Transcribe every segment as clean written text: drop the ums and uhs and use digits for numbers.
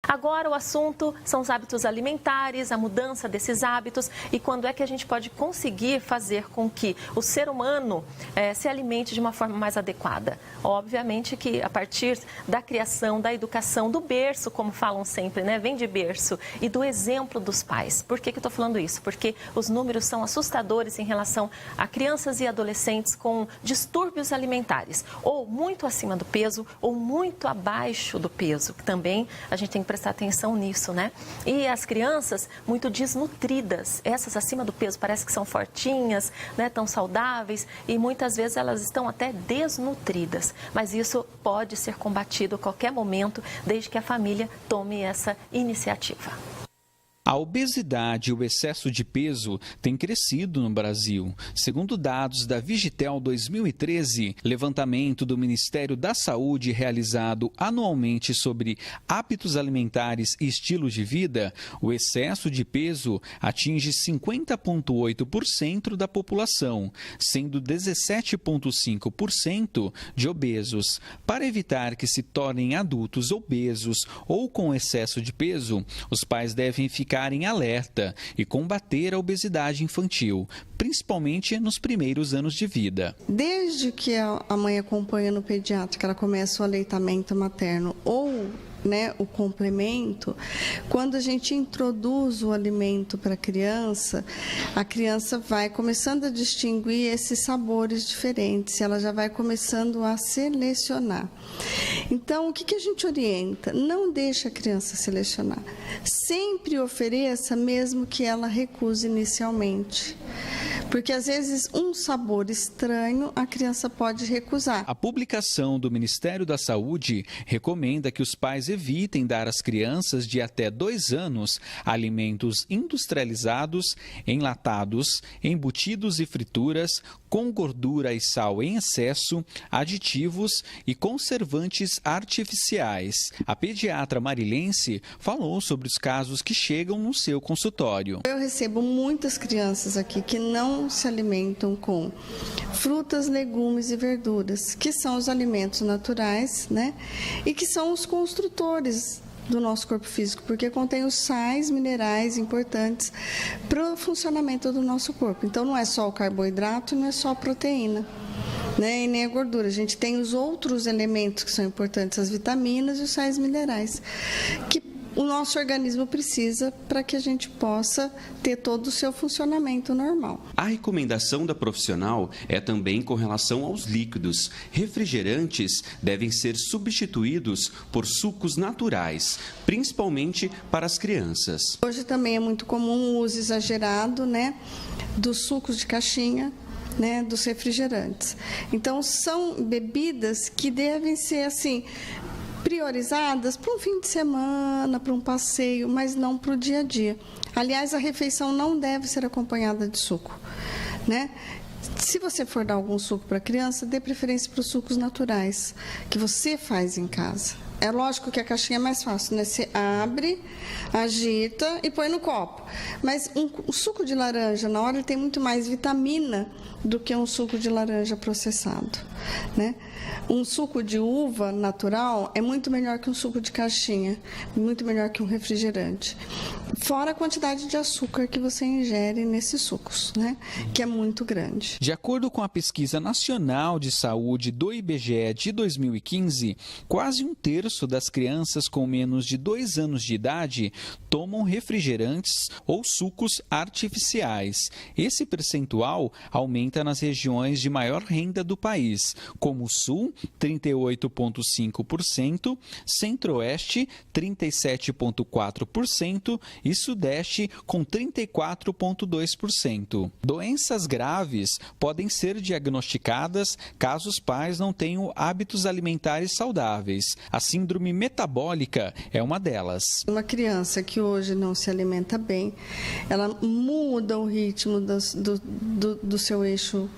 Agora o assunto são os hábitos alimentares, a mudança desses hábitos e quando é que a gente pode conseguir fazer com que o ser humano se alimente de uma forma mais adequada. Obviamente que a partir da criação, da educação, do berço, como falam sempre, né? Vem de berço, e do exemplo dos pais. Por que eu estou falando isso? Porque os números são assustadores em relação a crianças e adolescentes com distúrbios alimentares, ou muito acima do peso, ou muito abaixo do peso. Também a gente tem que prestar atenção nisso, né? E as crianças muito desnutridas, essas acima do peso parece que são fortinhas, né? Tão saudáveis e muitas vezes elas estão até desnutridas. Mas isso pode ser combatido a qualquer momento, desde que a família tome essa iniciativa. A obesidade e o excesso de peso têm crescido no Brasil. Segundo dados da Vigitel 2013, levantamento do Ministério da Saúde realizado anualmente sobre hábitos alimentares e estilo de vida, o excesso de peso atinge 50,8% da população, sendo 17,5% de obesos. Para evitar que se tornem adultos obesos ou com excesso de peso, os pais devem ficar em alerta e combater a obesidade infantil, principalmente nos primeiros anos de vida. Desde que a mãe acompanha no pediatra, que ela começa o aleitamento materno ou o complemento, quando a gente introduz o alimento para a criança vai começando a distinguir esses sabores diferentes, ela já vai começando a selecionar. Então, o que a gente orienta? Não deixe a criança selecionar. Sempre ofereça, mesmo que ela recuse inicialmente. Porque, às vezes, um sabor estranho a criança pode recusar. A publicação do Ministério da Saúde recomenda que os pais evitem dar às crianças de até 2 anos alimentos industrializados, enlatados, embutidos e frituras, com gordura e sal em excesso, aditivos e conservantes artificiais. A pediatra marilense falou sobre os casos que chegam no seu consultório. Eu recebo muitas crianças aqui que não se alimentam com frutas, legumes e verduras, que são os alimentos naturais, né? E que são os construtores do nosso corpo físico, porque contém os sais minerais importantes para o funcionamento do nosso corpo. Então, não é só o carboidrato, não é só a proteína, né? E nem a gordura. A gente tem os outros elementos que são importantes, as vitaminas e os sais minerais, que o nosso organismo precisa para que a gente possa ter todo o seu funcionamento normal. A recomendação da profissional é também com relação aos líquidos. Refrigerantes devem ser substituídos por sucos naturais, principalmente para as crianças. Hoje também é muito comum o uso exagerado, dos sucos de caixinha, dos refrigerantes. Então, são bebidas que devem ser assim priorizadas para um fim de semana, para um passeio, mas não para o dia a dia. Aliás, a refeição não deve ser acompanhada de suco, Se você for dar algum suco para a criança, dê preferência para os sucos naturais, que você faz em casa. É lógico que a caixinha é mais fácil, Você abre, agita e põe no copo. Mas um suco de laranja, na hora, ele tem muito mais vitamina do que um suco de laranja processado, Um suco de uva natural é muito melhor que um suco de caixinha, muito melhor que um refrigerante. Fora a quantidade de açúcar que você ingere nesses sucos, que é muito grande. De acordo com a Pesquisa Nacional de Saúde do IBGE de 2015, quase 1/3 das crianças com menos de 2 anos de idade tomam refrigerantes ou sucos artificiais. Esse percentual aumenta nas regiões de maior renda do país, como o Sul, 38,5%, Centro-Oeste, 37,4% e Sudeste, com 34,2%. Doenças graves podem ser diagnosticadas caso os pais não tenham hábitos alimentares saudáveis. A síndrome metabólica é uma delas. Uma criança que hoje não se alimenta bem, ela muda o ritmo do seu eixo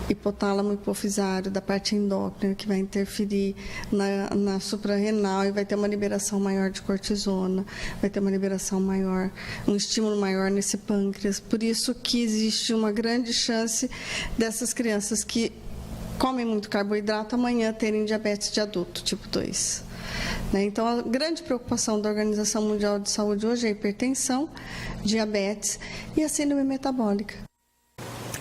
hipotálamo hipofisário, da parte endócrina, que vai interferir na suprarrenal e vai ter uma liberação maior de cortisona, vai ter uma liberação maior, um estímulo maior nesse pâncreas. Por isso que existe uma grande chance dessas crianças que comem muito carboidrato amanhã terem diabetes de adulto, tipo 2. né? Então, a grande preocupação da Organização Mundial de Saúde hoje é a hipertensão, diabetes e a síndrome metabólica.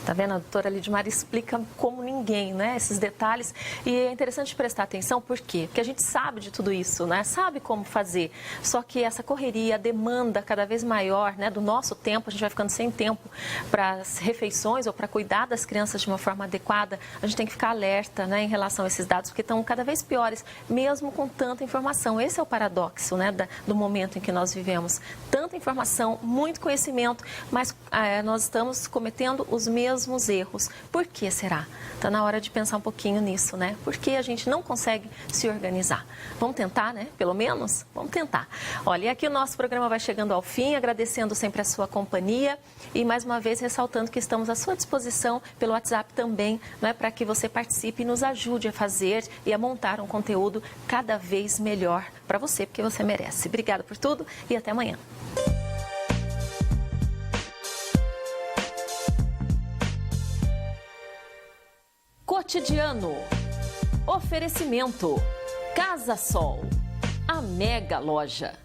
Tá vendo? A doutora Lidmar explica como ninguém, né? Esses detalhes. E é interessante prestar atenção, por quê? Porque a gente sabe de tudo isso, né? Sabe como fazer. Só que essa correria, a demanda cada vez maior, né? Do nosso tempo, a gente vai ficando sem tempo para as refeições ou para cuidar das crianças de uma forma adequada. A gente tem que ficar alerta, né? Em relação a esses dados, porque estão cada vez piores, mesmo com tanta informação. Esse é o paradoxo, né? Do momento em que nós vivemos. Tanta informação, muito conhecimento, mas nós estamos cometendo os mesmos erros. Por que será? Está na hora de pensar um pouquinho nisso, né? Por que a gente não consegue se organizar? Vamos tentar, né? Pelo menos? Vamos tentar. Olha, e aqui o nosso programa vai chegando ao fim, agradecendo sempre a sua companhia e mais uma vez ressaltando que estamos à sua disposição pelo WhatsApp também, não é, para que você participe e nos ajude a fazer e a montar um conteúdo cada vez melhor para você, porque você merece. Obrigada por tudo e até amanhã. Cotidiano. Oferecimento. Casa Sol. A Mega Loja.